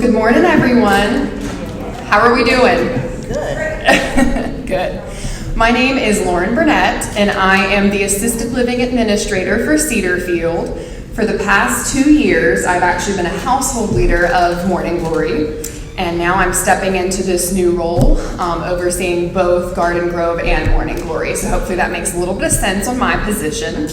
Well, good morning, everyone. How are we doing? Good. Good. My name is Lauren Burnett, and I am the Assisted Living Administrator for Cedarfield. For the past 2 years, I've actually been a household leader of Morning Glory, and now I'm stepping into this new role, overseeing both Garden Grove and Morning Glory. So hopefully that makes a little bit of sense on my position.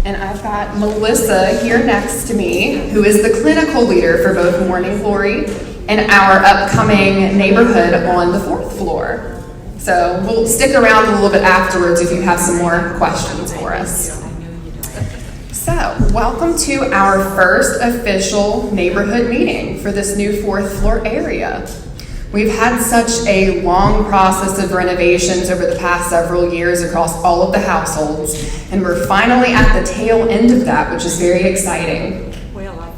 And I've got Melissa here next to me, who is the clinical leader for both Morning Glory and our upcoming neighborhood on the 4th floor. So we'll stick around a little bit afterwards if you have some more questions for us. So, welcome to our first official neighborhood meeting for this new 4th floor area. We've had such a long process of renovations over the past several years across all of the households, and we're finally at the tail end of that, which is very exciting.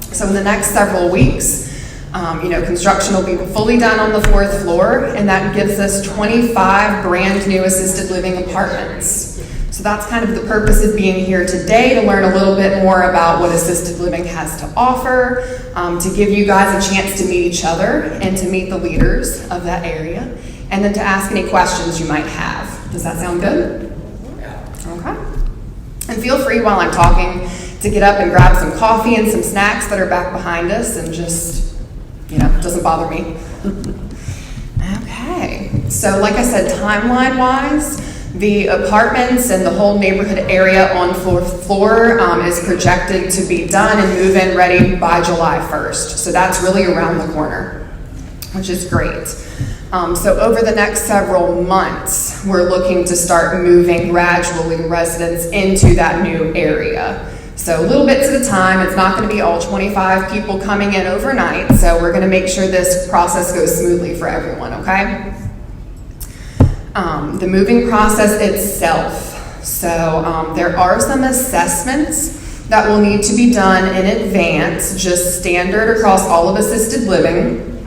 So in the next several weeks, construction will be fully done on the 4th floor, and that gives us 25 brand new assisted living apartments. So that's kind of the purpose of being here today, to learn a little bit more about what assisted living has to offer, to give you guys a chance to meet each other and to meet the leaders of that area, and then to ask any questions you might have. Does that sound good? Yeah. Okay. And feel free while I'm talking to get up and grab some coffee and some snacks that are back behind us, and just, doesn't bother me. Okay. So like I said, timeline-wise, the apartments and the whole neighborhood area on 4th floor is projected to be done and move-in ready by July 1st. So that's really around the corner, which is great. So over the next several months, we're looking to start moving gradually residents into that new area. So little bits at a time. It's not going to be all 25 people coming in overnight. So we're going to make sure this process goes smoothly for everyone, okay? The moving process itself. So there are some assessments that will need to be done in advance, just standard across all of assisted living,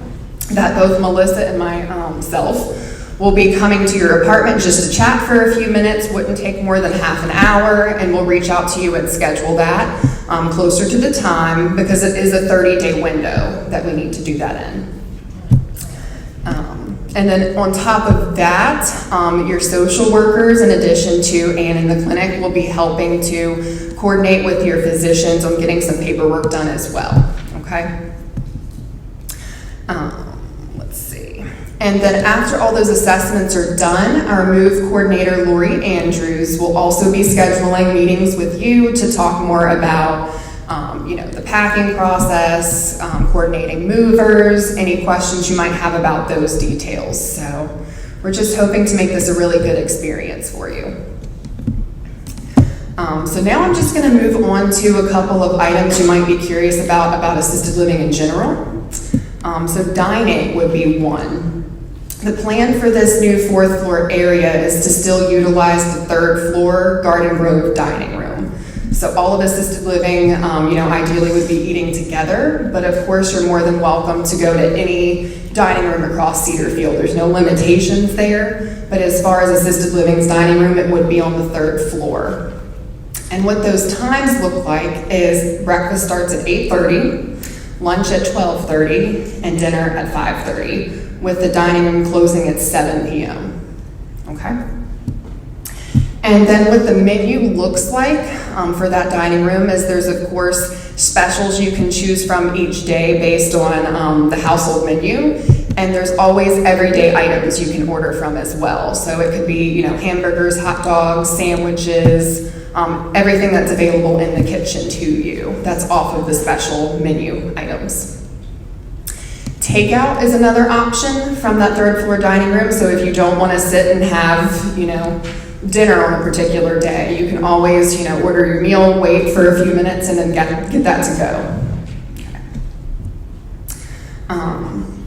that both Melissa and myself will be coming to your apartment just to chat for a few minutes. Wouldn't take more than half an hour, and we'll reach out to you and schedule that closer to the time, because it is a 30-day window that we need to do that in. And then on top of that, your social workers, in addition to Ann in the clinic, will be helping to coordinate with your physicians on getting some paperwork done as well, okay? Let's see. And then after all those assessments are done, our move coordinator, Lori Andrews, will also be scheduling meetings with you to talk more about the packing process, coordinating movers, any questions you might have about those details. So we're just hoping to make this a really good experience for you. So now I'm just going to move on to a couple of items you might be curious about assisted living in general. So dining would be one. The plan for this new 4th floor area is to still utilize the 3rd floor Garden Grove dining room. So all of assisted living, ideally would be eating together, but of course you're more than welcome to go to any dining room across Cedarfield. There's no limitations there, but as far as assisted living's dining room, it would be on the 3rd floor. And what those times look like is breakfast starts at 8:30, lunch at 12:30, and dinner at 5:30, with the dining room closing at 7 p.m. Okay? And then what the menu looks like for that dining room is there's, of course, specials you can choose from each day based on the household menu. And there's always everyday items you can order from as well. So it could be, hamburgers, hot dogs, sandwiches, everything that's available in the kitchen to you. That's off of the special menu items. Takeout is another option from that 3rd floor dining room. So if you don't want to sit and have, dinner on a particular day, you can always, order your meal, wait for a few minutes, and then get that to go. Okay.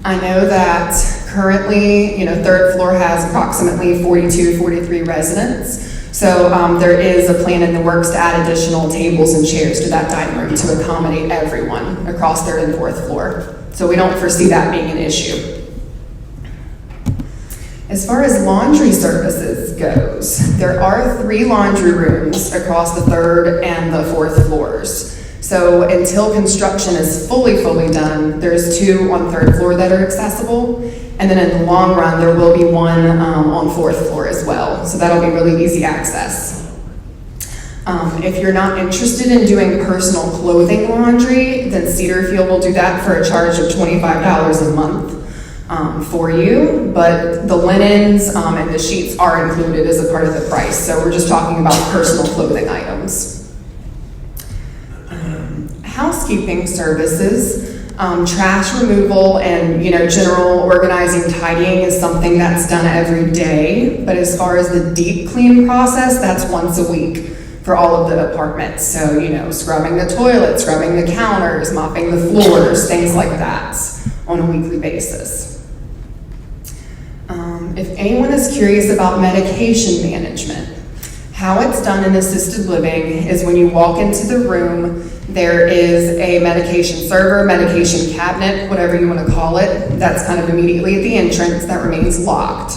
I know that currently, 3rd floor has approximately 43 residents. So there is a plan in the works to add additional tables and chairs to that dining room to accommodate everyone across 3rd and 4th floor. So we don't foresee that being an issue. As far as laundry services goes, there are 3 laundry rooms across the 3rd and the 4th floors. So until construction is fully done, there's 2 on 3rd floor that are accessible. And then in the long run, there will be 1 on 4th floor as well. So that'll be really easy access. If you're not interested in doing personal clothing laundry, then Cedarfield will do that for a charge of $25 a month for you. But the linens and the sheets are included as a part of the price. So we're just talking about personal clothing items. Housekeeping services. Trash removal and general organizing, tidying is something that's done every day. But as far as the deep clean process, that's once a week for all of the apartments. So scrubbing the toilet, scrubbing the counters, mopping the floors, things like that on a weekly basis. If anyone is curious about medication management, how it's done in assisted living is when you walk into the room, there is a medication server, medication cabinet, whatever you want to call it, that's kind of immediately at the entrance that remains locked.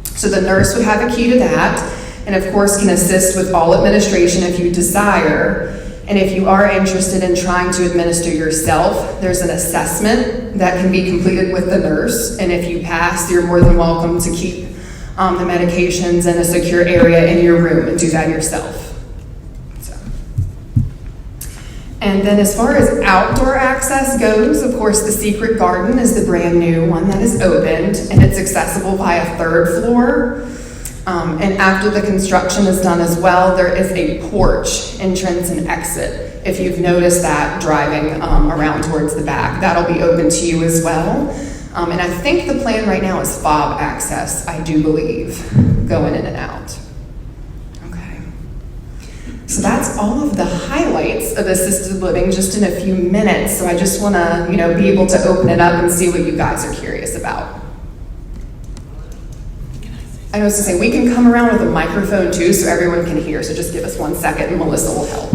So the nurse would have a key to that, and of course can assist with all administration if you desire. And if you are interested in trying to administer yourself, there's an assessment that can be completed with the nurse, and if you pass, you're more than welcome to keep the medications in a secure area in your room and do that yourself. And then as far as outdoor access goes, of course, the Secret Garden is the brand new one that is opened, and it's accessible via 3rd floor. And after the construction is done as well, there is a porch entrance and exit. If you've noticed that driving around towards the back, that'll be open to you as well. And I think the plan right now is fob access, I do believe, going in and out. Okay. So that's all of the highlights of assisted living just in a few minutes. So I just want to, be able to open it up and see what you guys are curious about. I was going to say, we can come around with a microphone too so everyone can hear. So just give us 1 second and Melissa will help.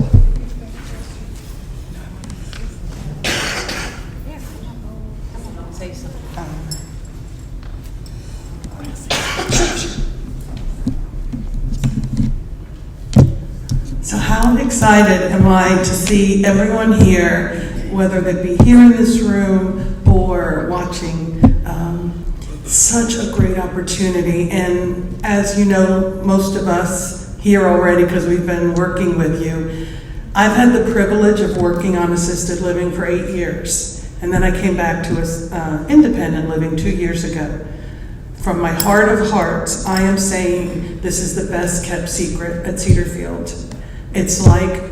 So how excited am I to see everyone here, whether they be here in this room or watching. Such a great opportunity, and as you know, most of us here already, because we've been working with you, I've had the privilege of working on assisted living for 8 years, and then I came back to independent living 2 years ago. From my heart of hearts, I am saying this is the best kept secret at Cedarfield. It's like,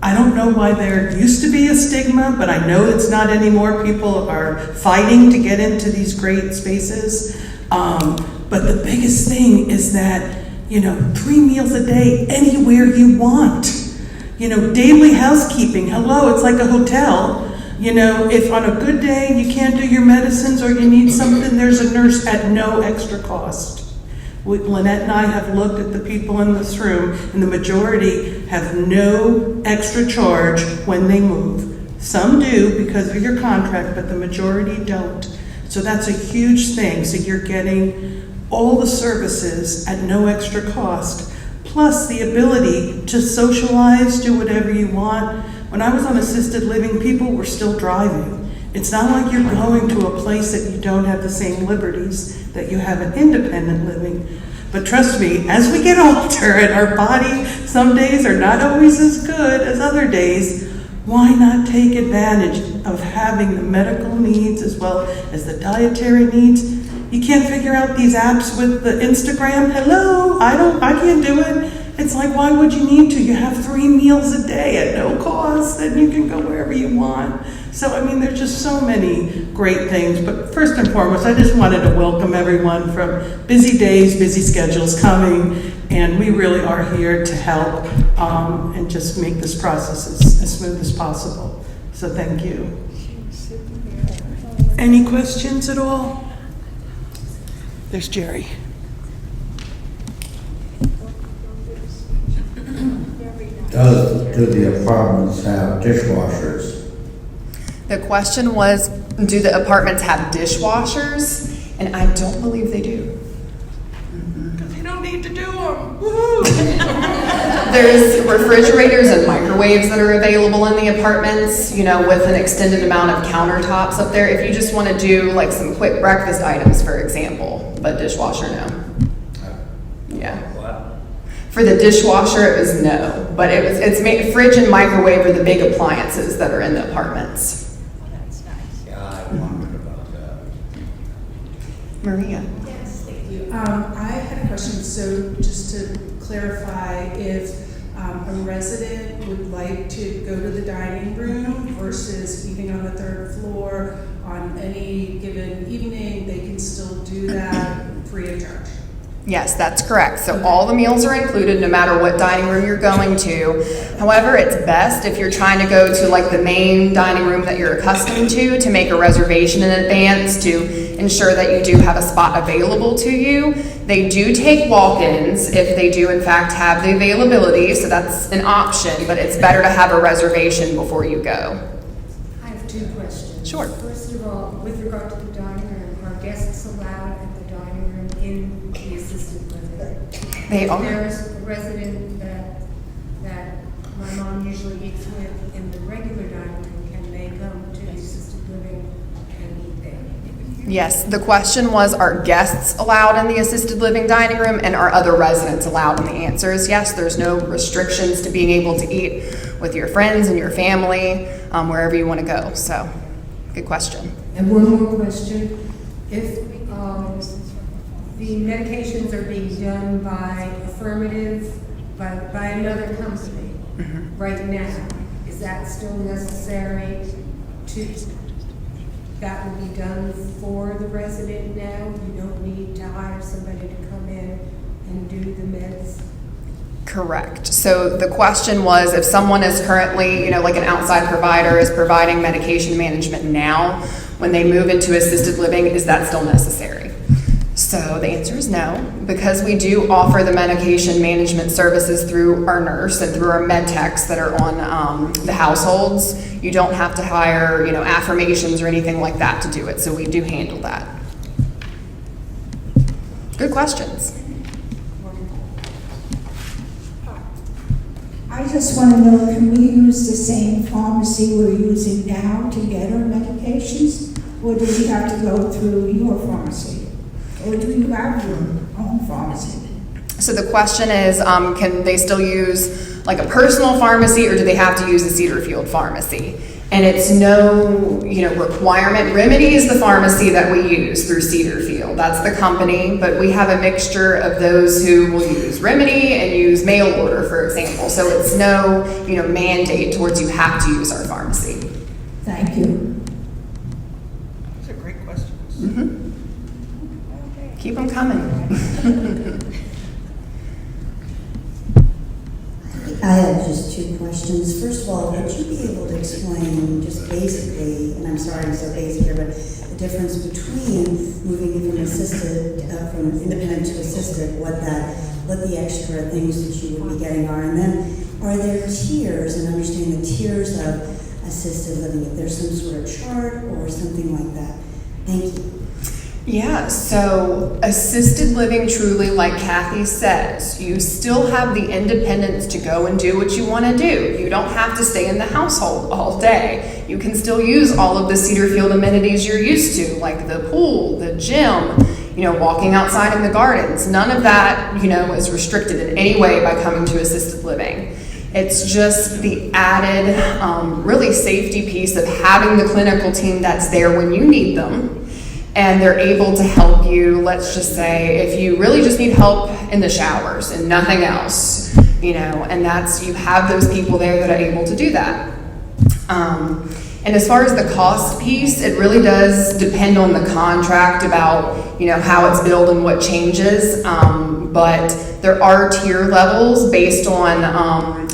I don't know why there used to be a stigma, but I know it's not anymore. People are fighting to get into these great spaces. But the biggest thing is that, 3 meals a day, anywhere you want. Daily housekeeping, hello, it's like a hotel. If on a good day you can't do your medicines or you need something, there's a nurse at no extra cost. Lynette and I have looked at the people in this room, and the majority have no extra charge when they move. Some do because of your contract, but the majority don't. So that's a huge thing. So you're getting all the services at no extra cost, plus the ability to socialize, do whatever you want. When I was on assisted living, people were still driving. It's not like you're going to a place that you don't have the same liberties that you have in independent living. But trust me, as we get older and our body, some days are not always as good as other days, why not take advantage of having the medical needs as well as the dietary needs? You can't figure out these apps with the Instagram. Hello, I can't do it. It's like, why would you need to? You have 3 meals a day at no cost, and you can go wherever you want. So, there's just so many great things. But first and foremost, I just wanted to welcome everyone from busy days, busy schedules coming, and we really are here to help and just make this process as smooth as possible. So thank you. Any questions at all? There's Jerry. Do the apartments have dishwashers? The question was, do the apartments have dishwashers? And I don't believe they do. Because you don't need to do them. Woo-hoo. There's refrigerators and microwaves that are available in the apartments, with an extended amount of countertops up there. If you just want to do like some quick breakfast items, for example, but dishwasher, no. Yeah. Wow. For the dishwasher, it was no, but fridge and microwave are the big appliances that are in the apartments. Oh, that's nice. Yeah, I wondered about that. Maria. Yes, thank you. I had a question, so just to clarify, if a resident would like to go to the dining room versus eating on the third floor on any given evening, they can still do that free of charge? Yes, that's correct. So all the meals are included no matter what dining room you're going to. However, it's best if you're trying to go to like the main dining room that you're accustomed to make a reservation in advance to ensure that you do have a spot available to you. They do take walk-ins if they do in fact have the availability, so that's an option, but it's better to have a reservation before you go. I have two questions. Sure. First of all, with regard to the dining room, are guests allowed at the dining room in the assisted living? They are. If there's a resident that my mom usually eats with in the regular dining room, can they come to the assisted living and eat there? Yes, the question was, are guests allowed in the assisted living dining room and are other residents allowed? And the answer is yes, there's no restrictions to being able to eat with your friends and your family, wherever you want to go. So, good question. And one more question. If the medications are being done by affirmative, by another company right now, is that still necessary that will be done for the resident now? You don't need to hire somebody to come in and do the meds? Correct. So the question was, if someone is currently, like an outside provider is providing medication management now, when they move into assisted living, is that still necessary? So the answer is no, because we do offer the medication management services through our nurse and through our med techs that are on the households. You don't have to hire, affirmations or anything like that to do it. So we do handle that. Good questions. I just want to know, can we use the same pharmacy we're using now to get our medications? Or do we have to go through your pharmacy? Or do you have your own pharmacy? So the question is, can they still use like a personal pharmacy, or do they have to use a Cedarfield pharmacy? And it's no, requirement. Remedy is the pharmacy that we use through Cedarfield. That's the company, but we have a mixture of those who will use Remedy and use mail order, for example. So it's no, mandate towards you have to use our pharmacy. Thank you. Those are great questions. Mm-hmm. Keep them coming. I have just two questions. First of all, would you be able to explain just basically, and I'm sorry I'm so basic here, but the difference between moving from assisted, from independent to assisted, what the extra things that you would be getting are, and then are there tiers, and understand the tiers of assisted living, if there's some sort of chart or something like that? Thank you. Yeah, so assisted living, truly, like Kathy says, you still have the independence to go and do what you want to do. You don't have to stay in the household all day. You can still use all of the Cedarfield amenities you're used to, like the pool, the gym, walking outside in the gardens. None of that, is restricted in any way by coming to assisted living. It's just the added, really safety piece of having the clinical team that's there when you need them. And they're able to help you, let's just say, if you really just need help in the showers and nothing else, and you have those people there that are able to do that. And as far as the cost piece, it really does depend on the contract about, how it's billed and what changes. But there are tier levels based on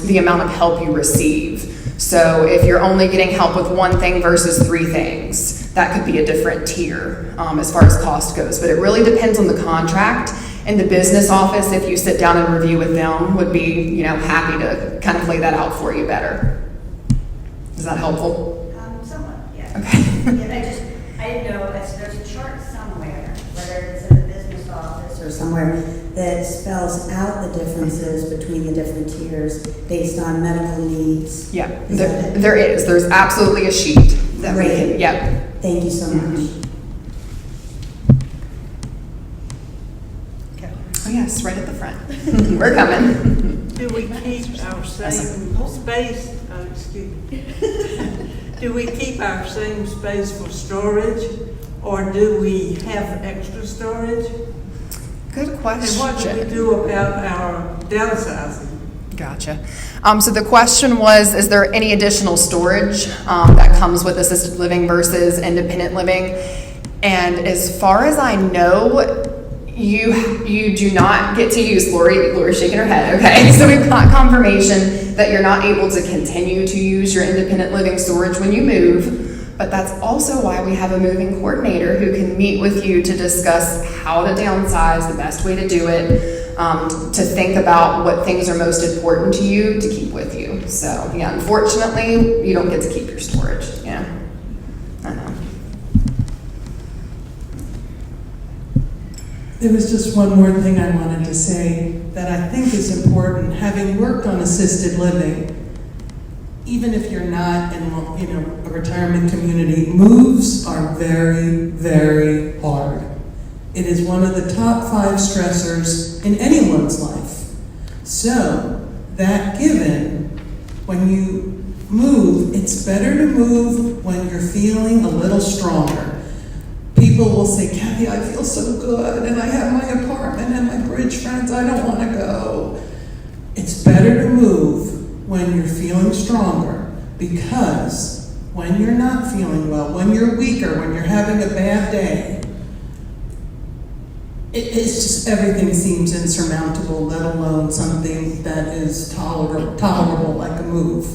the amount of help you receive. So if you're only getting help with one thing versus 3 things, that could be a different tier as far as cost goes. But it really depends on the contract. And the business office, if you sit down and review with them, would be happy to kind of lay that out for you better. Is that helpful? Somewhat, yeah. Okay. I didn't know, there's a chart somewhere, whether it's in the business office Or somewhere that spells out the differences between the different tiers based on medical needs? Yeah, Is that it? there is. There's absolutely a sheet that we Great. can, yep. Thank you so much. Oh yes, right at the front. We're coming. Do we keep our same space, do we keep our same space for storage, or do we have extra storage? Good And question. what do we do about our downsizing? Gotcha. So the question was, is there any additional storage that comes with assisted living versus independent living? And as far as I know, you do not get to use, Lori's shaking her head, okay? So we've got confirmation that you're not able to continue to use your independent living storage when you move, but that's also why we have a moving coordinator who can meet with you to discuss how to downsize, the best way to do it, to think about what things are most important to you to keep with you. So yeah, unfortunately, you don't get to keep your storage, yeah. I know. There was just one more thing I wanted to say that I think is important. Having worked on assisted living, even if you're not in a retirement community, moves are very, very hard. It is one of the top 5 stressors in anyone's life. So, that given, when you move, it's better to move when you're feeling a little stronger. People will say, Kathy, I feel so good, and I have my apartment and my bridge friends, I don't want to go. It's better to move when you're feeling stronger, because when you're not feeling well, when you're weaker, when you're having a bad day, it's just everything seems insurmountable, let alone something that is tolerable like a move.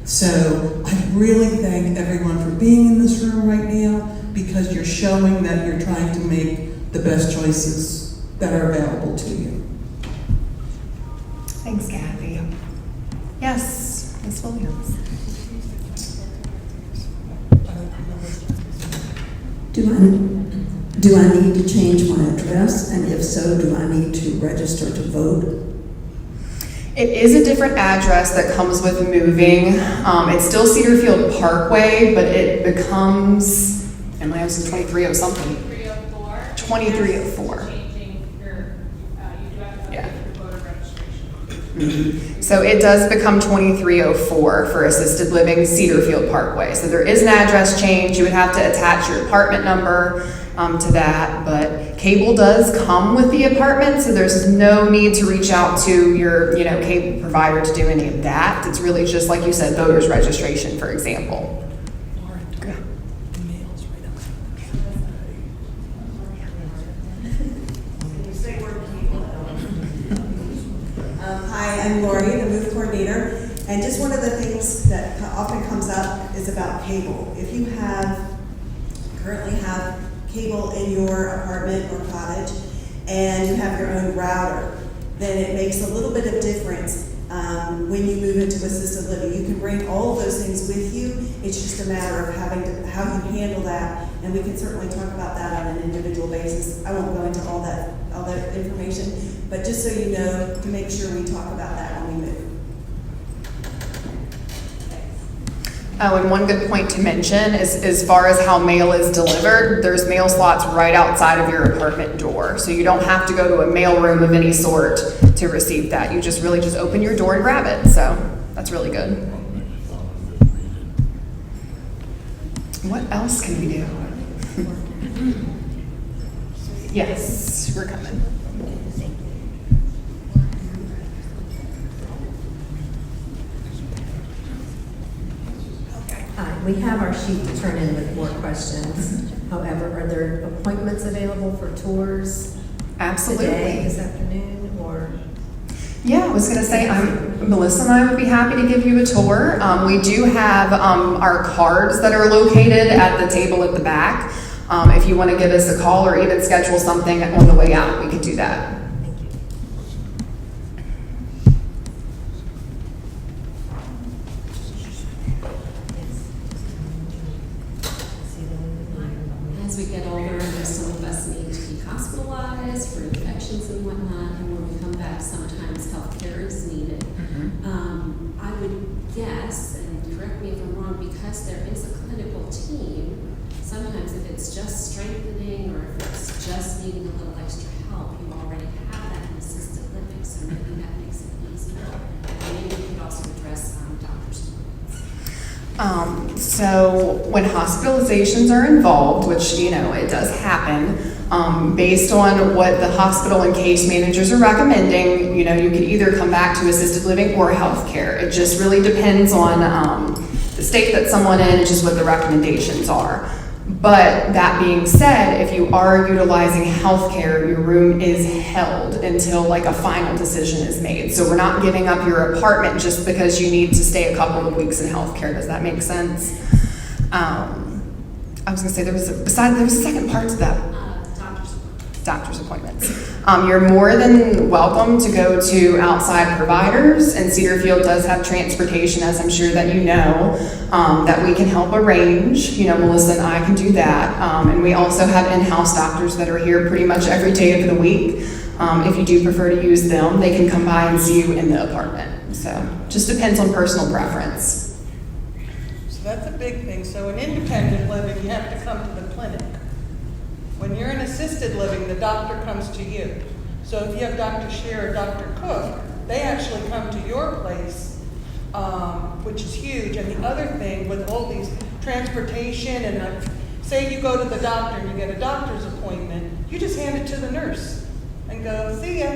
So I really thank everyone for being in this room right now, because you're showing that you're trying to make the best choices that are available to you. Thanks, Kathy. Yes, Ms. Williams. Do I need to change my address? And if so, do I need to register to vote? It is a different address that comes with moving. It's still Cedarfield Parkway, but it becomes, am I on 23 of something? 2304. 2304. Changing your, you do have to Yeah. update your voter registration. So it does become 2304 for assisted living Cedarfield Parkway. So there is an address change. You would have to attach your apartment number to that, but cable does come with the apartment, so there's no need to reach out to your cable provider to do any of that. It's really just, like you said, voter's registration, for example. Hi, I'm Lori, the move coordinator, and just one of the things that often comes up is about cable. If you currently have cable in your apartment or cottage, and you have your own router, then it makes a little bit of difference when you move into assisted living. You can bring all of those things with you. It's just a matter of how you handle that, and we can certainly talk about that on an individual basis. I won't go into all that information, but just so you know, to make sure we talk about that when we move. Oh, and one good point to mention is, as far as how mail is delivered, there's mail slots right outside of your apartment door. So you don't have to go to a mail room of any sort to receive that. You just really just open your door and grab it. So that's really good. What else can we do? Yes, we're coming. We have our sheet to turn in with more questions. However, are there appointments available for tours Absolutely. today, this afternoon, or? Yeah, I was going to say, Melissa and I would be happy to give you a tour. We do have our cards that are located at the table at the back. If you want to give us a call or even schedule something on the way out, we could do that. As we get older, some of us need to be hospitalized for infections and whatnot, guess, and correct me if I'm wrong, because there is a clinical team, sometimes if it's just strengthening or if it's just needing a little extra help, you already have that in assisted living, so maybe that makes it easier. And maybe you could also address doctors' appointments. So when hospitalizations are involved, which, it does happen, based on what the hospital and case managers are recommending, you could either come back to assisted living or healthcare. It just really depends on the state that someone in and just what the recommendations are. But that being said, if you are utilizing healthcare, your room is held until a final decision is made. So we're not giving up your apartment just because you need to stay a couple of weeks in healthcare. Does that make sense? I was gonna say there was a second part to that. Doctor's appointments. You're more than welcome to go to outside providers, and Cedarfield does have transportation, as I'm sure that you know, that we can help arrange. Melissa and I can do that. And we also have in-house doctors that are here pretty much every day of the week. If you do prefer to use them, they can come by and see you in the apartment. So just depends on personal preference. So that's a big thing. So in independent living, you have to come to the clinic. When you're in assisted living, the doctor comes to you. So if you have Dr. Shear or Dr. Cook, they actually come to your place, which is huge. And the other thing with all these transportation and say you go to the doctor and you get a doctor's appointment, you just hand it to the nurse and go, see ya.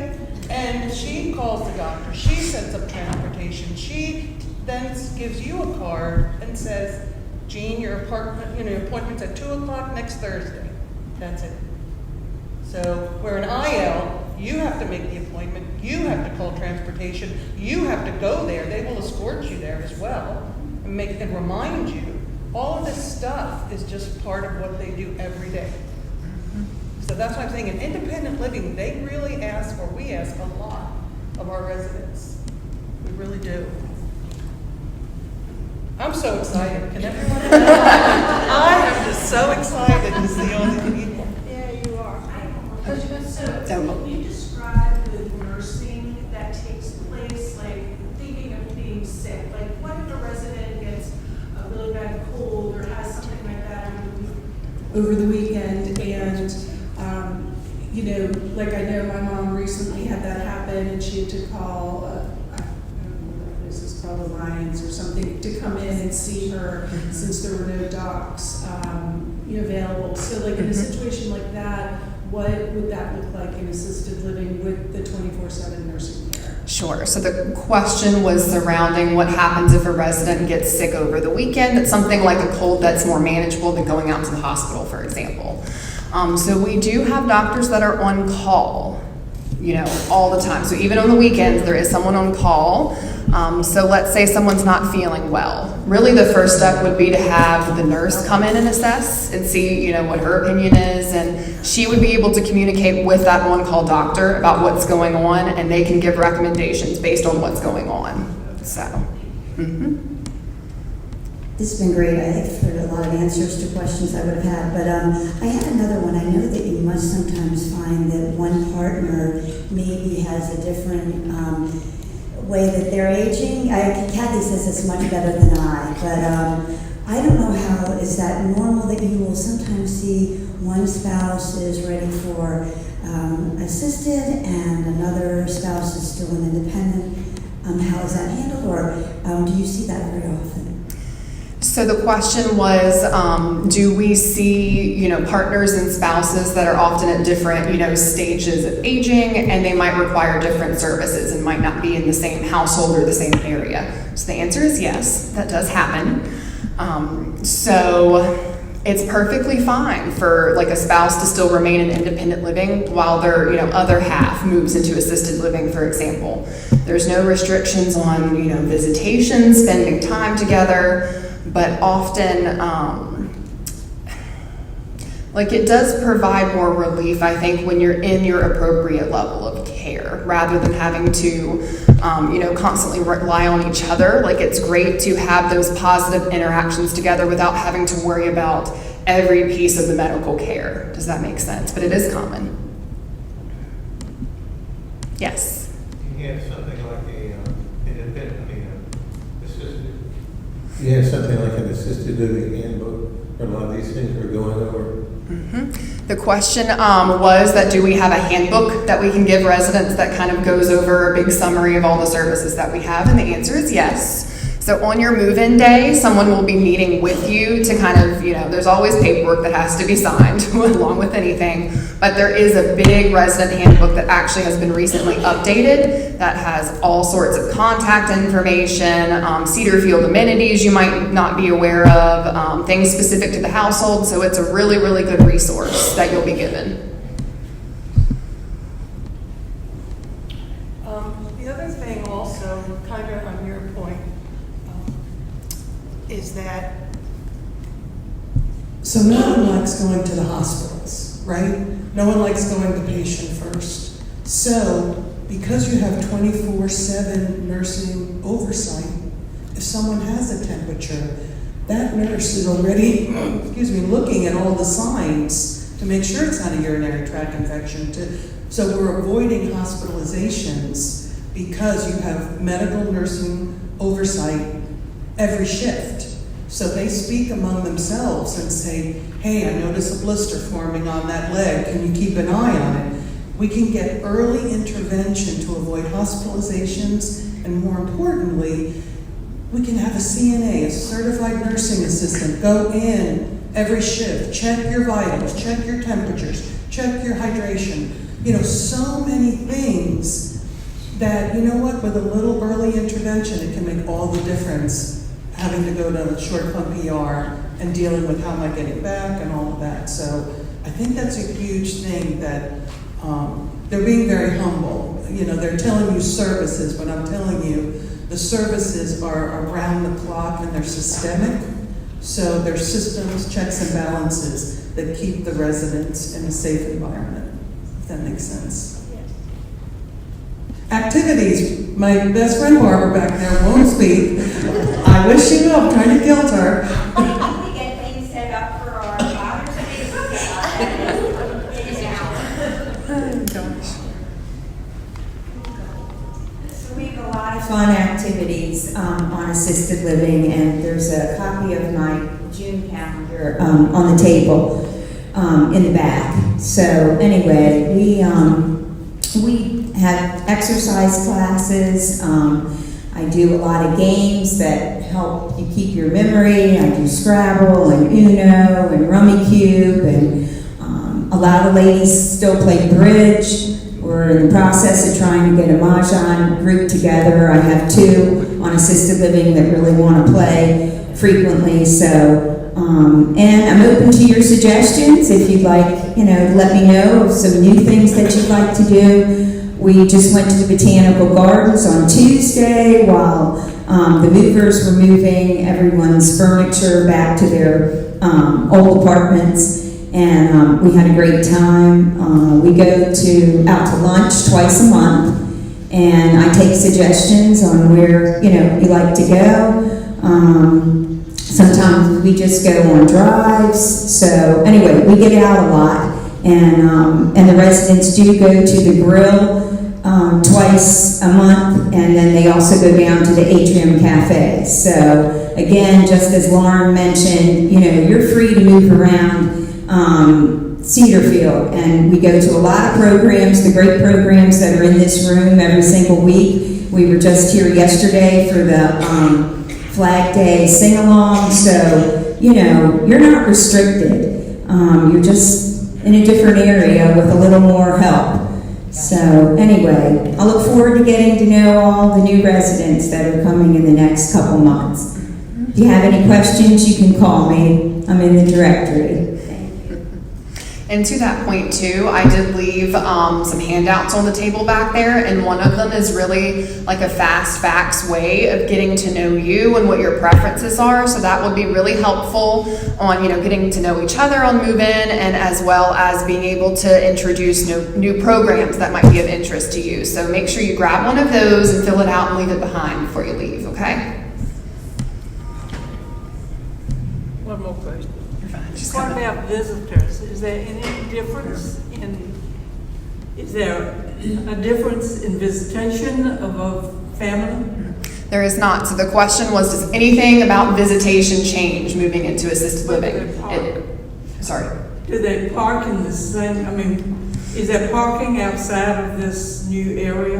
And she calls the doctor. She sets up transportation. She then gives you a card and says, Jean, your appointment's at 2 o'clock next Thursday. That's it. So where in IL, you have to make the appointment, you have to call transportation, you have to go there. They will escort you there as well and remind you. All of this stuff is just part of what they do every day. So that's why I'm saying in independent living, they really ask, or we ask a lot of our residents. We really do. I'm so excited. Can everyone? I am just so excited to see all these people. Yeah, you are. So, can you describe the nursing that takes place, thinking of being sick? What if a resident gets a really bad cold or has something like that over the weekend, and I know my mom recently had that happen, and she had to call. This is called Alliance or something to come in and see her since there were no docs available. So in a situation like that, what would that look like in assisted living with the 24/7 nursing care? Sure. So the question was surrounding what happens if a resident gets sick over the weekend. It's something like a cold that's more manageable than going out to the hospital, for example. So we do have doctors that are on call, all the time. So even on the weekends, there is someone on call. So let's say someone's not feeling well. Really the first step would be to have the nurse come in and assess and see, what her opinion is. And she would be able to communicate with that on-call doctor about what's going on, and they can give recommendations based on what's going on. So, This has been great. I've heard a lot of answers to questions I would have had, but I had another one. I know that you must sometimes find that one partner maybe has a different way that they're aging. Kathy says it's much better than I, but I don't know how, is that normal that you will sometimes see one spouse is ready for assisted and another spouse is still an independent? How is that handled, or do you see that very often? So the question was, do we see, partners and spouses that are often at different, stages of aging, and they might require different services and might not be in the same household or the same area? So the answer is yes, that does happen. So it's perfectly fine for a spouse to still remain in independent living while their, other half moves into assisted living, for example. There's no restrictions on, visitation, spending time together. But often, it does provide more relief, I think, when you're in your appropriate level of care, rather than having to, constantly rely on each other. It's great to have those positive interactions together without having to worry about every piece of the medical care. Does that make sense? But it is common. Yes? You have something like a independent, assisted Yeah, something like an assisted living handbook, or a lot of these things we're going over. The question was that do we have a handbook that we can give residents that kind of goes over a big summary of all the services that we have? And the answer is yes. So on your move-in day, someone will be meeting with you to kind of, there's always paperwork that has to be signed along with anything, but there is a big resident handbook that actually has been recently updated that has all sorts of contact information, Cedar Field amenities you might not be aware of, things specific to the household. So it's a really, really good resource that you'll be given. The other thing also, kind of on your point, is that, so no one likes going to the hospitals, right? No one likes going to patient first. So because you have 24/7 nursing oversight, if someone has a temperature, that nurse is already, looking at all the signs to make sure it's not a urinary tract infection. So we're avoiding hospitalizations because you have medical nursing oversight every shift. So they speak among themselves and say, hey, I notice a blister forming on that leg. Can you keep an eye on it? We can get early intervention to avoid hospitalizations, and more importantly, we can have a CNA, a certified nursing assistant, go in every shift, check your vitals, check your temperatures, check your hydration. So many things that, with a little early intervention, it can make all the difference, having to go to short-term PR and dealing with how am I getting back and all of that. So I think that's a huge thing that they're being very humble. They're telling you services, but I'm telling you, the services are around the clock and they're systemic. So they're systems, checks and balances that keep the residents in a safe environment, if that makes sense. Activities. My best friend Barbara back there won't speak. I wish she knew. I'm trying to guilt her. We get things set up for our Father's Day. So we have a lot of fun activities on assisted living, and there's a copy of my June calendar on the table in the back. So anyway, we have exercise classes. I do a lot of games that help you keep your memory. I do Scrabble and Uno and Rummy Cube, and a lot of ladies still play bridge. We're in the process of trying to get a Mahjong group together. I have two on assisted living that really want to play frequently. So, and I'm open to your suggestions if you'd like, let me know of some new things that you'd like to do. We just went to the Botanical Gardens on Tuesday while the movers were moving everyone's furniture back to their old apartments, and we had a great time. We go out to lunch twice a month, and I take suggestions on where you like to go. Sometimes we just go on drives. So anyway, we get out a lot, and the residents do go to the grill twice a month, and then they also go down to the Atrium Cafe. So again, just as Lauren mentioned, you're free to move around Cedar Field, and we go to a lot of programs, the great programs that are in this room every single week. We were just here yesterday for the Flag Day sing-along, so you're not restricted. You're just in a different area with a little more help. So anyway, I look forward to getting to know all the new residents that are coming in the next couple months. If you have any questions, you can call me. I'm in the directory. And to that point too, I did leave some handouts on the table back there, and one of them is really like a fast facts way of getting to know you and what your preferences are. So that would be really helpful on getting to know each other on move-in, and as well as being able to introduce new programs that might be of interest to you. So make sure you grab one of those and fill it out and leave it behind before you leave. Okay? One more question. You're fine. Just What come in. about visitors? Is there any difference is there a difference in visitation of a family? There is not. So the question was, does anything about visitation change moving into assisted living? Sorry. Do they park in the same, I mean, is there parking outside of this new area?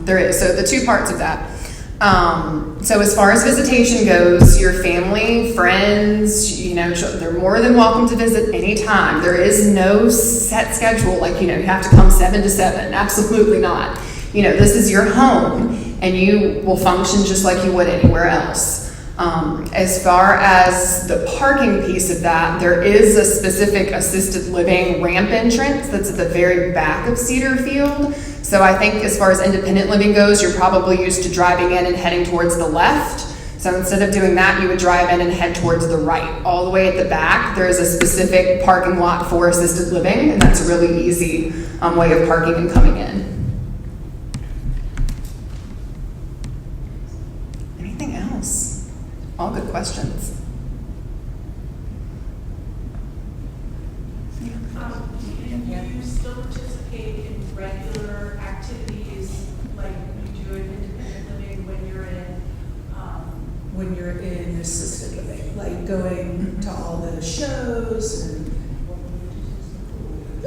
There is. So the two parts of that. So as far as visitation goes, your family, friends, they're more than welcome to visit anytime. There is no set schedule, like, you have to come 7 to 7. Absolutely not. This is your home, and you will function just like you would anywhere else. As far as the parking piece of that, there is a specific assisted living ramp entrance that's at the very back of Cedar Field. So I think as far as independent living goes, you're probably used to driving in and heading towards the left. So instead of doing that, you would drive in and head towards the right. All the way at the back, there is a specific parking lot for assisted living, and that's a really easy way of parking and coming in. Anything else? All good questions. Do you still participate in regular activities like you do in independent living when you're in assisted living, like going to all the shows and,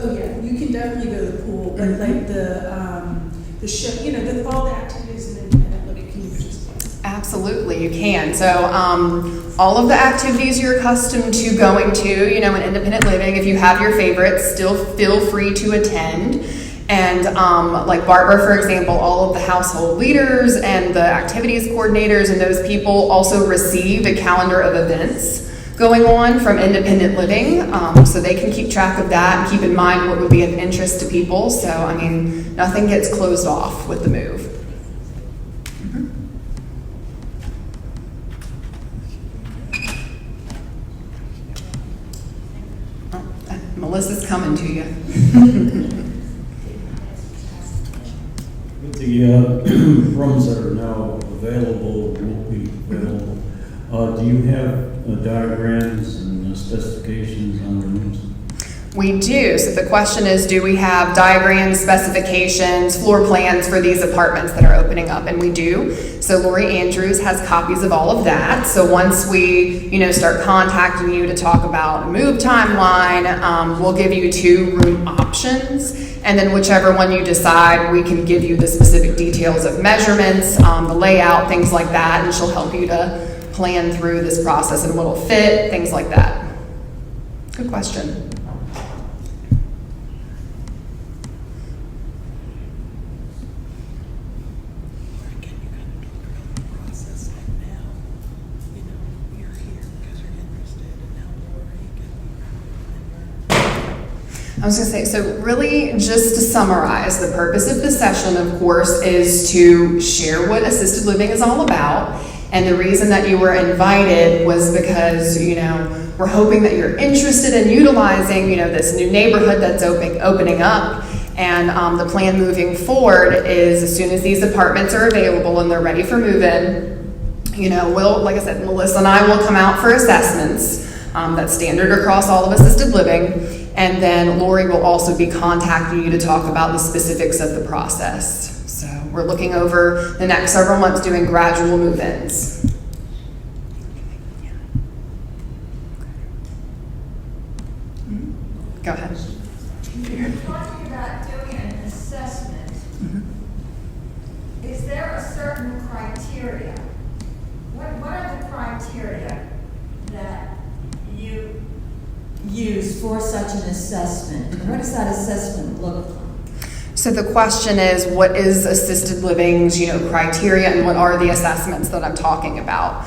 oh yeah, you can definitely go to the pool, but like the show, all the activities in independent living, can you participate? Absolutely, you can. So all of the activities you're accustomed to going to, in independent living, if you have your favorites, still feel free to attend. And like Barbara, for example, all of the household leaders and the activities coordinators and those people also received a calendar of events going on from independent living, so they can keep track of that and keep in mind what would be of interest to people. So, nothing gets closed off with the move. Melissa's coming to you. With the rooms that are now available, will be available, do you have diagrams and specifications on the rooms? We do. So the question is, do we have diagrams, specifications, floor plans for these apartments that are opening up? And we do. So Lori Andrews has copies of all of that. So once we, start contacting you to talk about a move timeline, we'll give you 2 room options. And then whichever one you decide, we can give you the specific details of measurements, the layout, things like that. And she'll help you to plan through this process and what'll fit, things like that. Good question. I was going to say, so really just to summarize, the purpose of the session, of course, is to share what assisted living is all about. And the reason that you were invited was because, we're hoping that you're interested in utilizing, this new neighborhood that's opening up. And the plan moving forward is as soon as these apartments are available and they're ready for move-in, like I said, Melissa and I will come out for assessments. That's standard across all of assisted living. And then Lori will also be contacting you to talk about the specifics of the process. So we're looking over the next several months doing gradual move-ins. Go ahead. You're talking about doing an assessment. Is there a certain criteria? What are the criteria that you use for such an assessment? What does that assessment look like? So the question is, what is assisted living's, criteria, and what are the assessments that I'm talking about?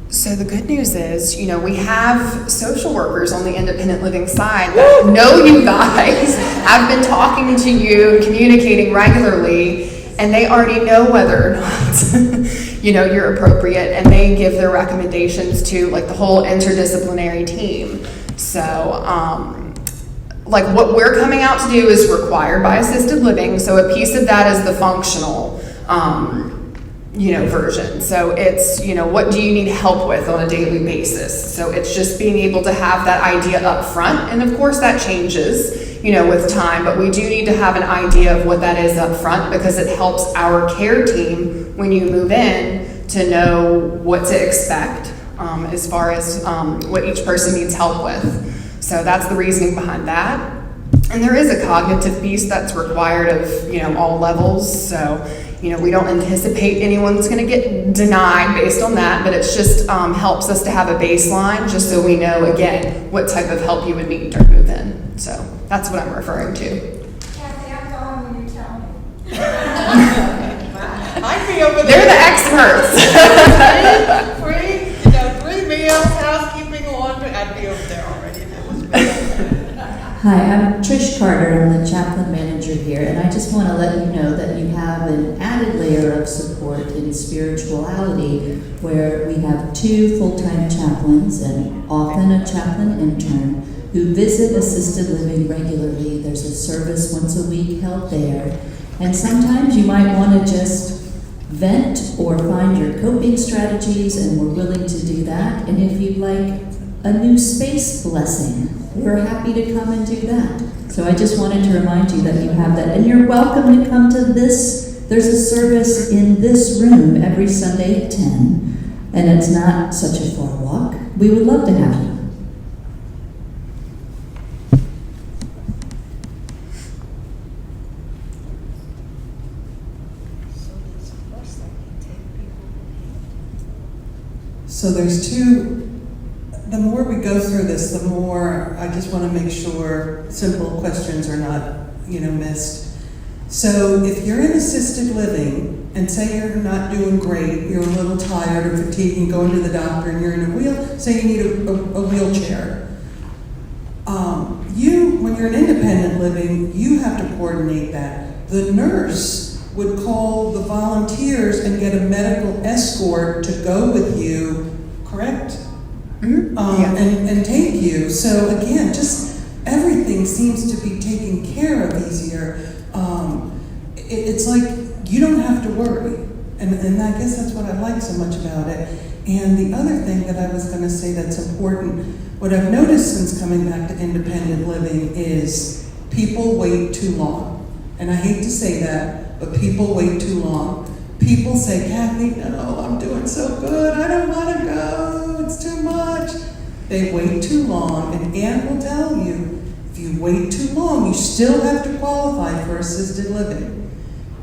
So the good news is, we have social workers on the independent living side that know you guys. I've been talking to you, communicating regularly, and they already know whether or not, you're appropriate, and they give their recommendations to the whole interdisciplinary team. So, what we're coming out to do is required by assisted living. So a piece of that is the functional version. So it's, what do you need help with on a daily basis? So it's just being able to have that idea up front. And of course that changes, with time, but we do need to have an idea of what that is up front, because it helps our care team when you move in to know what to expect as far as what each person needs help with. So that's the reasoning behind that. And there is a cognitive piece that's required of, all levels. So, we don't anticipate anyone's going to get denied based on that, but it's just helps us to have a baseline just so we know, again, what type of help you would need during move-in. So that's what I'm referring to. Kathy, I'm going when you tell me. I'd be over They're the experts. Free meals, housekeeping, laundry, I'd be over there already. That was me. Hi, I'm Trish Carter. I'm the chaplain manager here, and I just want to let you know that you have an added layer of support in spirituality, where we have 2 full-time chaplains and often a chaplain intern who visit assisted living regularly. There's a service once a week held there, and sometimes you might want to just vent or find your coping strategies, and we're willing to do that. And if you'd like a new space blessing, we're happy to come and do that. So I just wanted to remind you that you have that, and you're welcome to come to this. There's a service in this room every Sunday at 10, and it's not such a far walk. We would love to have you. So there's 2. The more we go through this, the more I just want to make sure simple questions are not, missed. So if you're in assisted living and say you're not doing great, you're a little tired or fatigued, and going to the doctor and you're in say you need a wheelchair. When you're in independent living, you have to coordinate that. The nurse would call the volunteers and get a medical escort to go with you, correct? Mm-hmm. And take you. So again, just everything seems to be taken care of easier. It's like you don't have to worry. And I guess that's what I like so much about it. And the other thing that I was going to say that's important, what I've noticed since coming back to independent living is people wait too long. And I hate to say that, but people wait too long. People say, Kathy, no, I'm doing so good. I don't want to go. It's too much. They wait too long. And Ann will tell you, if you wait too long, you still have to qualify for assisted living.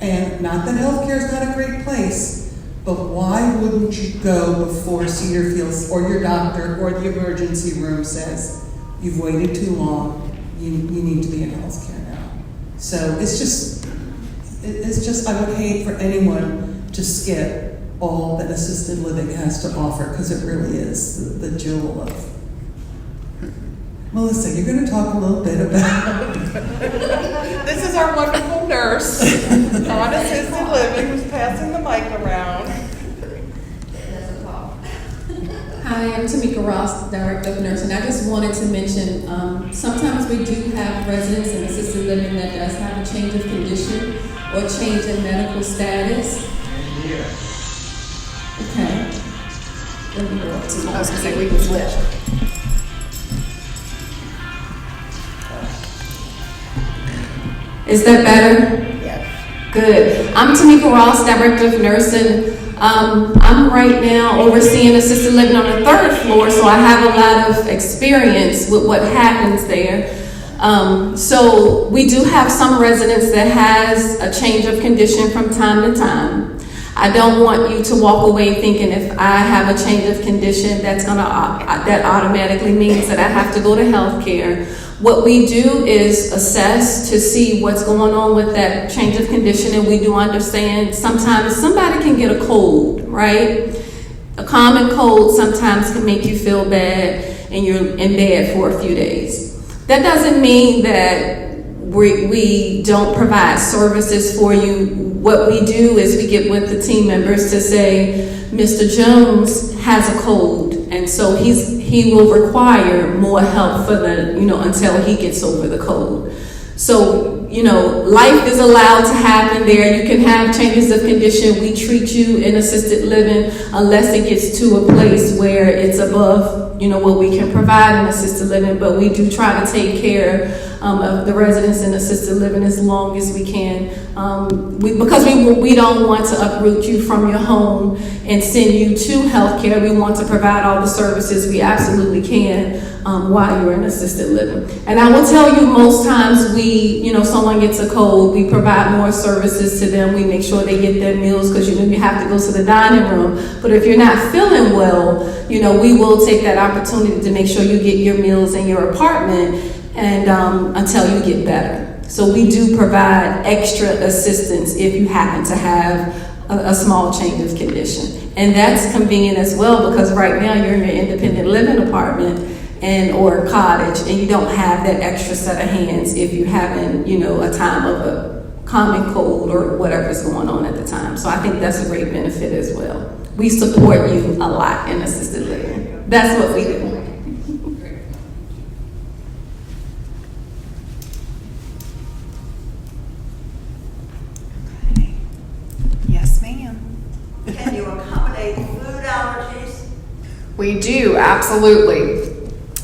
And not that healthcare is not a great place, but why wouldn't you go before Cedar Fields or your doctor or the emergency room says, you've waited too long, you need to be in healthcare now. So it's just, I would hate for anyone to skip all that assisted living has to offer, because it really is the jewel of. Melissa, you're going to talk a little bit about. This is our wonderful nurse on assisted living who's passing the mic around. Hi, I'm Tamika Ross, Director of Nursing. I just wanted to mention, sometimes we do have residents in assisted living that does have a change of condition or change in medical status. Okay. Let me go up to I was going to say we can switch. Is that better? Yes. Good. I'm Tamika Ross, Director of Nursing. I'm right now overseeing assisted living on the 3rd floor, so I have a lot of experience with what happens there. So we do have some residents that has a change of condition from time to time. I don't want you to walk away thinking if I have a change of condition, that automatically means that I have to go to health care. What we do is assess to see what's going on with that change of condition, and we do understand sometimes somebody can get a cold, right? A common cold sometimes can make you feel bad and you're in bed for a few days. That doesn't mean that we don't provide services for you. What we do is we get with the team members to say, Mr. Jones has a cold, and so he will require more help for until he gets over the cold. So, life is allowed to happen there. You can have changes of condition. We treat you in assisted living unless it gets to a place where it's above, what we can provide in assisted living. But we do try to take care of the residents in assisted living as long as we can. Because we don't want to uproot you from your home and send you to healthcare. We want to provide all the services we absolutely can while you're in assisted living. And I will tell you, most times someone gets a cold, we provide more services to them. We make sure they get their meals because you have to go to the dining room. But if you're not feeling well, we will take that opportunity to make sure you get your meals in your apartment and until you get better. So we do provide extra assistance if you happen to have a small change of condition. And that's convenient as well because right now you're in your independent living apartment or cottage, and you don't have that extra set of hands if you're having, a time of a common cold or whatever's going on at the time. So I think that's a great benefit as well. We support you a lot in assisted living. That's what we do. Yes, ma'am. Can you accommodate food allergies? We do, absolutely.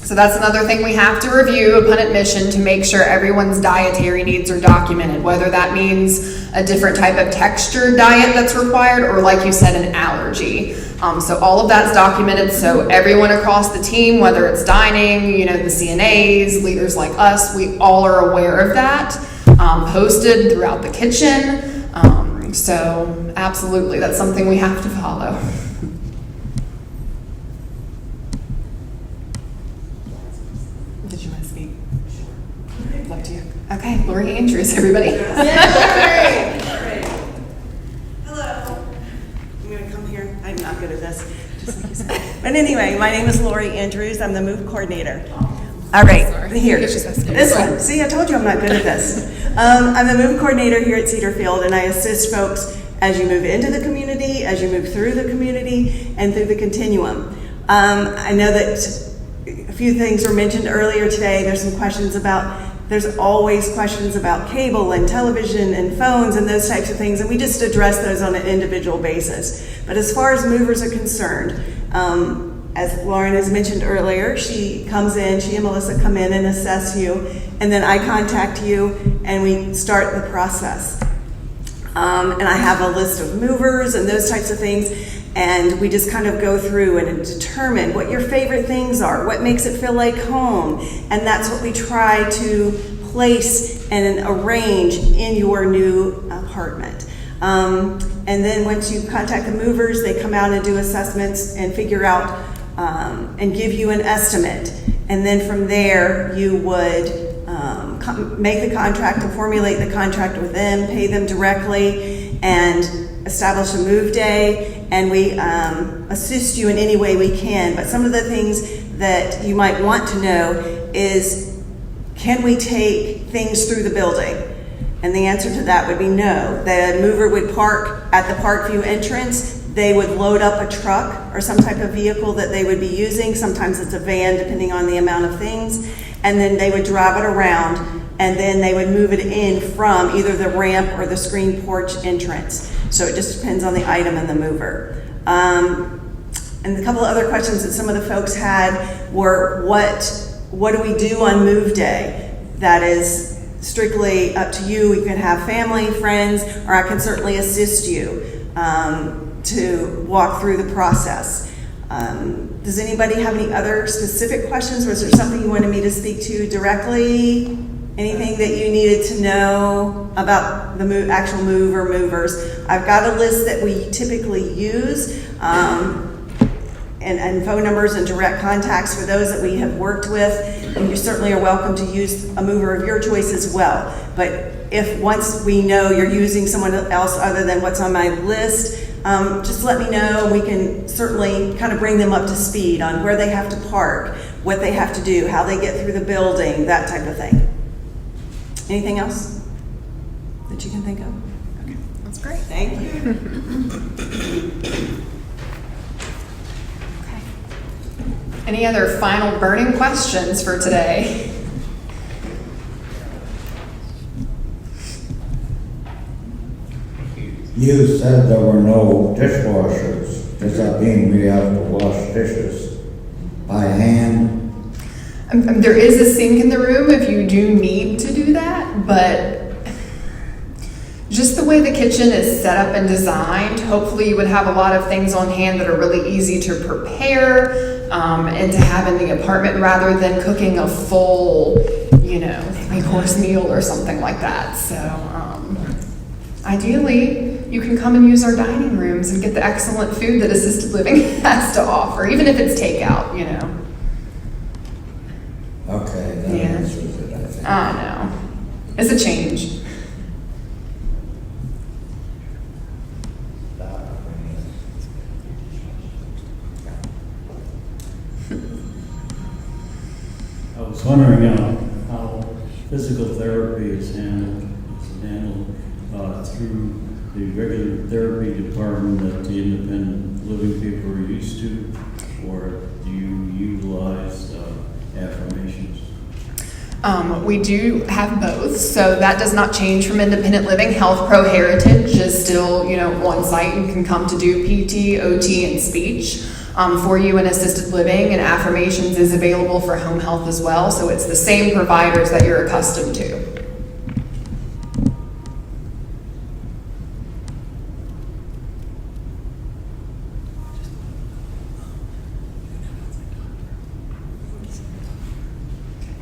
So that's another thing we have to review upon admission to make sure everyone's dietary needs are documented, whether that means a different type of textured diet that's required or, like you said, an allergy. So all of that's documented so everyone across the team, whether it's dining, the CNAs, leaders like us, we all are aware of that, posted throughout the kitchen. So absolutely, that's something we have to follow. Did you want to speak? Sure. Love to you. Okay, Lori Andrews, everybody. Hello. I'm going to come here. I'm not good at this, just like you said. But anyway, my name is Lori Andrews. I'm the move coordinator. All right, here. This one. See, I told you I'm not good at this. I'm the move coordinator here at Cedarfield, and I assist folks as you move into the community, as you move through the community, and through the continuum. I know that a few things were mentioned earlier today. There's always questions about cable and television and phones and those types of things, and we just address those on an individual basis. But as far as movers are concerned, as Lauren has mentioned earlier, she and Melissa come in and assess you, and then I contact you and we start the process. And I have a list of movers and those types of things, and we just kind of go through and determine what your favorite things are, what makes it feel like home, and that's what we try to place and arrange in your new apartment. And then once you contact the movers, they come out and do assessments and figure out and give you an estimate. And then from there, you would make the contract and formulate the contract with them, pay them directly, and establish a move day. And we assist you in any way we can. But some of the things that you might want to know is, can we take things through the building? And the answer to that would be no. The mover would park at the Parkview entrance. They would load up a truck or some type of vehicle that they would be using. Sometimes it's a van, depending on the amount of things. And then they would drive it around, and then they would move it in from either the ramp or the screen porch entrance. So it just depends on the item and the mover. And a couple of other questions that some of the folks had were, what do we do on move day? That is strictly up to you. We can have family, friends, or I can certainly assist you to walk through the process. Does anybody have any other specific questions, or is there something you wanted me to speak to directly? Anything that you needed to know about the actual move or movers? I've got a list that we typically use, and phone numbers and direct contacts for those that we have worked with. And you certainly are welcome to use a mover of your choice as well. But if once we know you're using someone else other than what's on my list, just let me know. We can certainly kind of bring them up to speed on where they have to park, what they have to do, how they get through the building, that type of thing. Anything else that you can think of? Okay, That's great. Thank you. Okay. Any other final burning questions for today? You said there were no dishwashers. Does that mean we have to wash dishes by hand? There is a sink in the room if you do need to do that, but just the way the kitchen is set up and designed, hopefully you would have a lot of things on hand that are really easy to prepare and to have in the apartment rather than cooking a full, 3-course meal or something like that. So ideally, you can come and use our dining rooms and get the excellent food that assisted living has to offer, even if it's takeout, Okay, that Yeah. answers it, I think. I know. It's a change. I was wondering how physical therapy is handled. Is it handled through the regular therapy department that the independent living people are used to, or do you utilize affirmations? We do have both, so that does not change from independent living. Health Pro Heritage is still, on site. You can come to do PT, OT, and speech for you in assisted living, and affirmations is available for home health as well. So it's the same providers that you're accustomed to.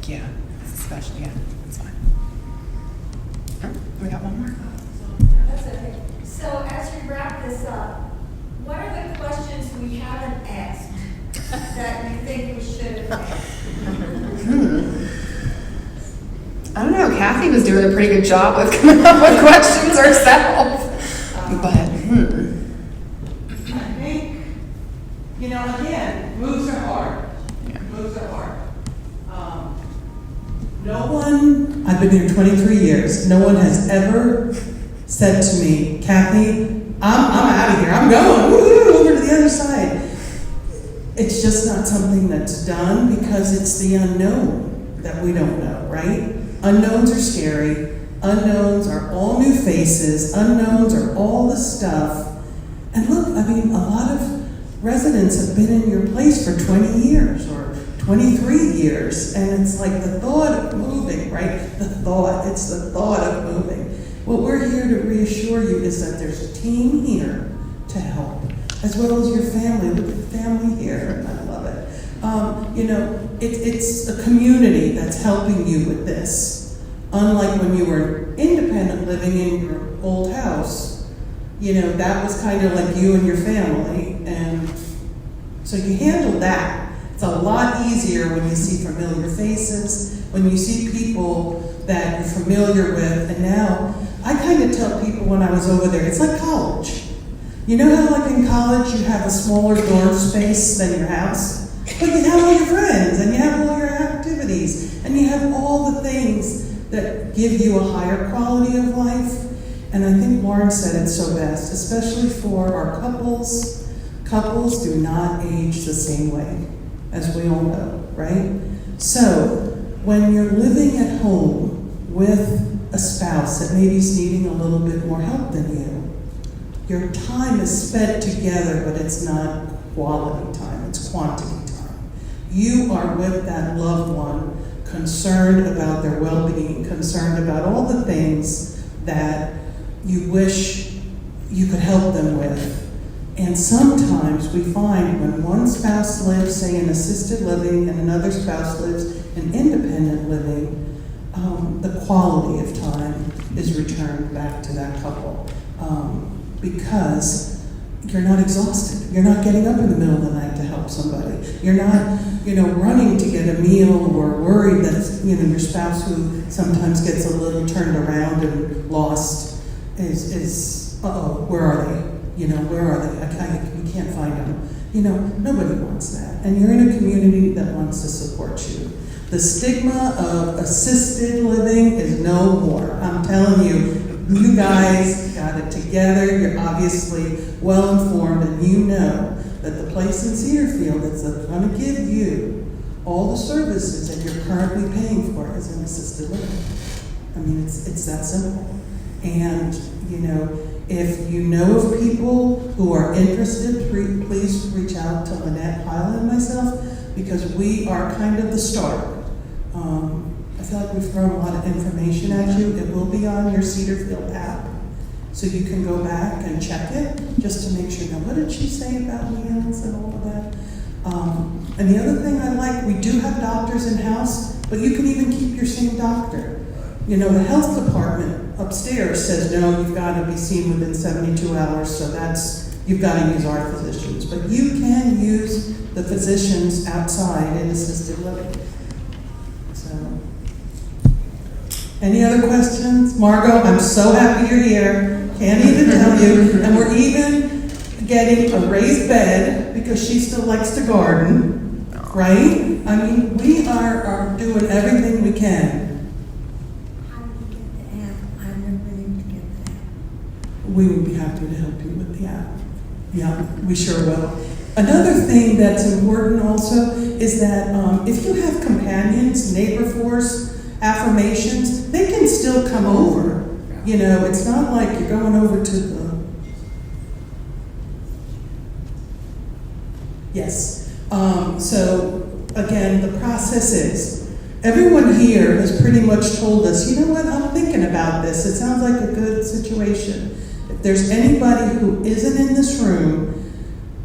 Yeah, especially, yeah, that's fine. Oh, we got one more. That's okay. So as we wrap this up, what are the questions we haven't asked that you think we should have asked? I don't know, Kathy was doing a pretty good job with coming up with questions herself. But, I think, again, moves are hard. Moves are hard. No one, I've been here 23 years, no one has ever said to me, Kathy, I'm out of here, I'm going, woo-hoo, over to the other side. It's just not something that's done because it's the unknown that we don't know, right? Unknowns are scary. Unknowns are all new faces. Unknowns are all the stuff. And look, a lot of residents have been in your place for 20 years or 23 years, and it's like the thought of moving, right? It's the thought of moving. What we're here to reassure you is that there's a team here to help, as well as your family. Look at the family here, and I love it. It's a community that's helping you with this. Unlike when you were independent living in your old house, that was kind of like you and your family, and so you handled that. It's a lot easier when you see familiar faces, when you see people that you're familiar with, and now, I kind of tell people when I was over there, it's like college. You know how like in college you have a smaller dorm space than your house? But you have all your friends, and you have all your activities, and you have all the things that give you a higher quality of life. And I think Lauren said it so best, especially for our couples. Couples do not age the same way, as we all know, right? So when you're living at home with a spouse that maybe is needing a little bit more help than you, your time is spent together, but it's not quality time, it's quantity time. You are with that loved one, concerned about their well-being, concerned about all the things that you wish you could help them with. And sometimes we find when one spouse lives, say, in assisted living and another spouse lives in independent living, the quality of time is returned back to that couple because you're not exhausted. You're not getting up in the middle of the night to help somebody. You're not, running to get a meal or worried that, your spouse who sometimes gets a little turned around and lost is where are they? Where are they? We can't find them. Nobody wants that. And you're in a community that wants to support you. The stigma of assisted living is no more. I'm telling you, you guys got it together. You're obviously well informed, and you know that the place in Cedarfield that's going to give you all the services that you're currently paying for is an assisted living. I mean, it's that simple. And, If you know of people who are interested, please reach out to Lynette Hyla and myself, because we are kind of the start. I feel like we've thrown a lot of information at you. It will be on your Cedarfield app, so you can go back and check it, just to make sure, now what did she say about meals and all of that? And the other thing I like, we do have doctors in-house, but you can even keep your same doctor. You know, the health department upstairs says, no, you've got to be seen within 72 hours, so you've got to use our physicians. But you can use the physicians outside in assisted living. So, any other questions? Margot, I'm so happy you're here. Can't even tell you. And we're even getting a raised bed because she still likes to garden, right? I mean, we are doing everything we can. We would be happy to help you with the app. Yeah, we sure will. Another thing that's important also is that if you have companions, neighbor force, affirmations, they can still come over. You know, it's not like you're going over to the... Yes. So, again, the process is, everyone here has pretty much told us, you know what, I'm thinking about this. It sounds like a good situation. If there's anybody who isn't in this room,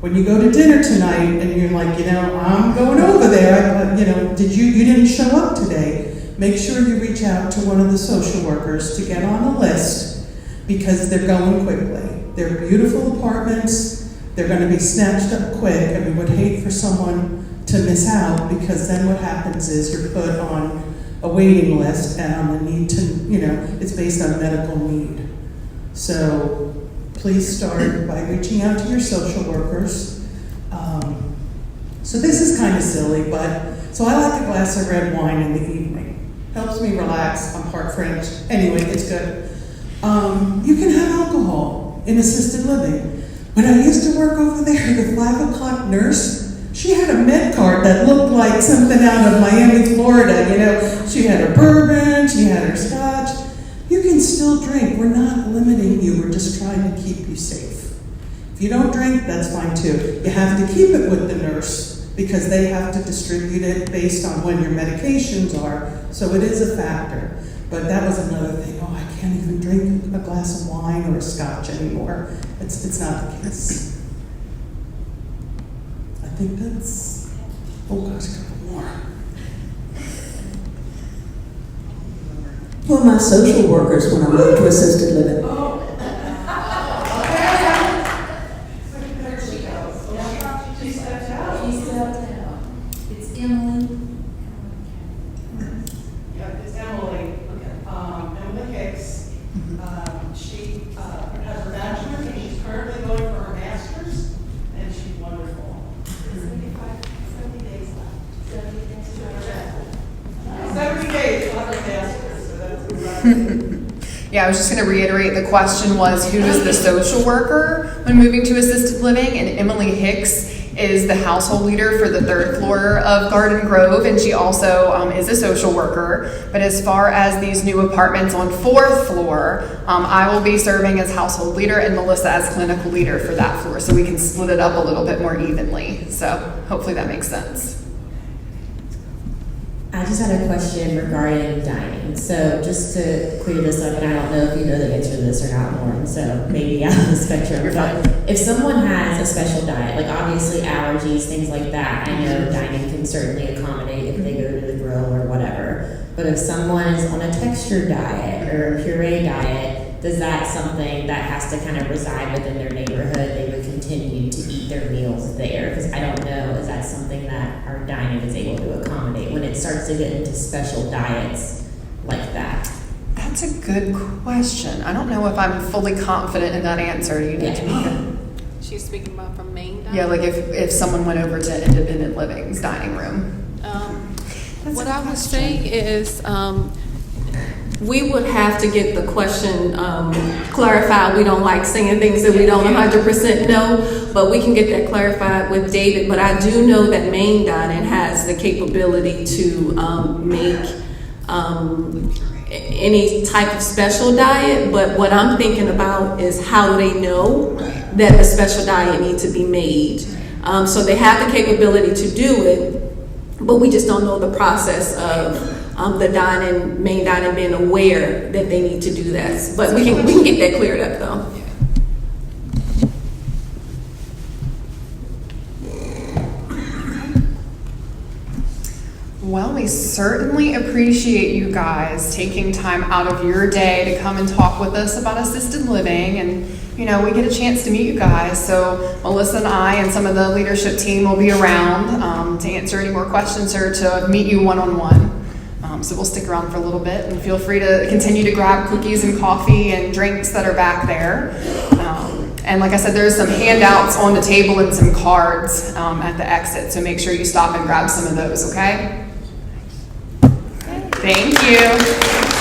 when you go to dinner tonight and you're like, you know, I'm going over there, you know, you didn't show up today, make sure you reach out to one of the social workers to get on the list, because they're going quickly. They're beautiful apartments, they're going to be snatched up quick, and we would hate for someone to miss out, because then what happens is you're put on a waiting list and on the need to, you know, it's based on medical need. So please start by reaching out to your social workers. So this is kind of silly, but, so I like a glass of red wine in the evening. Helps me relax, I'm part French. Anyway, it's good. You can have alcohol in assisted living. When I used to work over there, the 5 o'clock nurse, she had a med card that looked like something out of Miami, Florida. You know, she had her bourbon, she had her scotch. You can still drink. We're not limiting you. We're just trying to keep you safe. If you don't drink, that's fine too. You have to keep it with the nurse, because they have to distribute it based on when your medications are. So it is a factor. But that was another thing. Oh, I can't even drink a glass of wine or a scotch anymore. It's not the case. I think that's, oh gosh, a couple more. Well, my social workers when I moved to assisted living. There she goes. She stepped out. It's Emily. Yeah, it's Emily. Emily Hicks. She has her bachelor's and she's currently going for her master's, and she's wonderful. 70 days left. 70 days to have her master's, so that's congratulations. Yeah, I was just going to reiterate, the question was, who is the social worker when moving to assisted living? And Emily Hicks is the household leader for the 3rd floor of Garden Grove, and she also is a social worker. But as far as these new apartments on 4th floor, I will be serving as household leader and Melissa as clinical leader for that floor, so we can split it up a little bit more evenly. So hopefully that makes sense. I just had a question regarding dining. So just to clear this up, and I don't know if you know the answer to this or not, Lauren, so maybe out of the spectrum. But if someone has a special diet, like obviously allergies, things like that, I know dining can certainly accommodate if they go to the grill or whatever. But if someone is on a textured diet or a puree diet, does that something that has to kind of reside within their neighborhood? They would continue to eat their meals there? Because I don't know, is that something that our dining is able to accommodate when it starts to get into special diets like that? That's a good question. I don't know if I'm fully confident in that answer. You need to She's speaking about from Maine. Yeah, like if someone went over to independent living's dining room. What I would say is we would have to get the question clarified. We don't like saying things that we don't 100% know, but we can get that clarified with David. But I do know that Maine Dining has the capability to make any type of special diet, but what I'm thinking about is how do they know that the special diet needs to be made. So they have the capability to do it, but we just don't know the process of the main dining being aware that they need to do that. But we can get that cleared up though. Well, we certainly appreciate you guys taking time out of your day to come and talk with us about assisted living. And, you know, we get a chance to meet you guys. So Melissa and I and some of the leadership team will be around to answer any more questions or to meet you one-on-one. So we'll stick around for a little bit, and feel free to continue to grab cookies and coffee and drinks that are back there. And like I said, there's some handouts on the table and some cards at the exit. So make sure you stop and grab some of those, okay? Thank you.